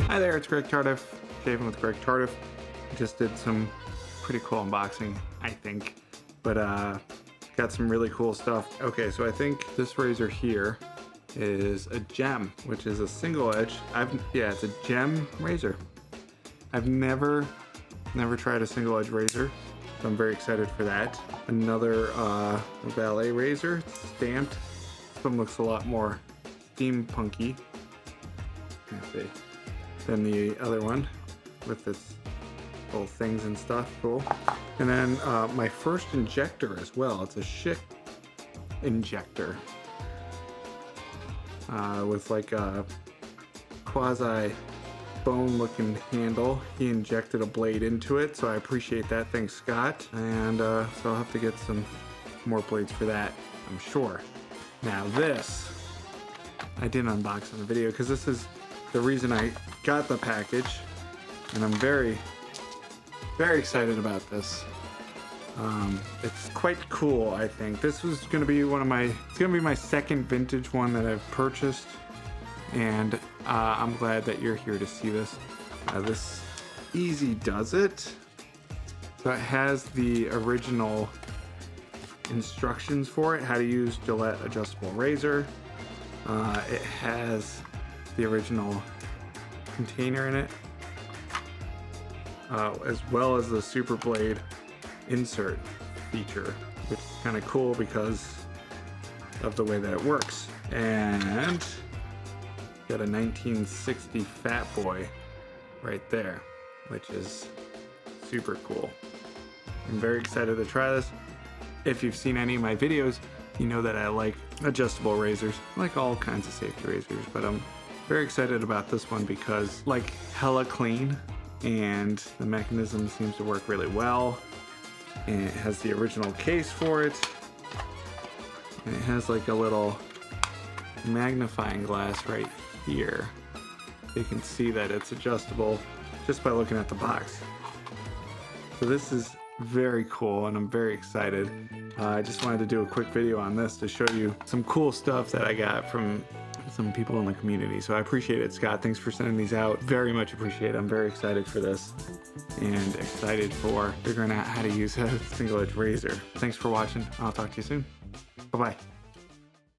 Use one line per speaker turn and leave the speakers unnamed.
Hi there, it's Greg Tardiff, Shaving with Greg Tardiff. Just did some pretty cool unboxing, I think, but got some really cool stuff. Okay, so I think this razor here is a gem, which is a single edge. Yeah, it's a gem razor. I've never tried a single edge razor, so I'm very excited for that. Another ballet razor, it's stamped. This one looks a lot more steampunky, let's see, than the other one with its little things and stuff. Cool. And then my first injector as well. It's a Schick injector with like a quasi bone looking handle. He injected a blade into it, so I appreciate that. Thanks, Scott. And so I'll have to get some more blades for that, I'm sure. Now this I didn't unbox on the video because this is the reason I got the package, and I'm very excited about this. It's quite cool, I think. This was going to be it's going to be my second vintage one that I've purchased, and I'm glad that you're here to see this. This Easy Does It. So it has the original instructions for it, how to use Gillette adjustable razor. It has the original container in it, as well as the Super Blade insert feature, which is kind of cool because of the way that it works. And got a 1960 Fat Boy right there, which is super cool. I'm very excited to try this. If you've seen any of my videos, you know that I like adjustable razors. I like all kinds of safety razors, but I'm very excited about this one because like hella clean, and the mechanism seems to work really well. And it has the original case for it. And it has like a little magnifying glass right here. You can see that it's adjustable just by looking at the box. So this is very cool, and I'm very excited. I just wanted to do a quick video on this to show you some cool stuff that I got from some people in the community. So I appreciate it, Scott. Thanks for sending these out. Very much appreciate it. I'm very excited for this and excited for figuring out how to use a single edge razor. Thanks for watching. I'll talk to you soon. Bye-bye.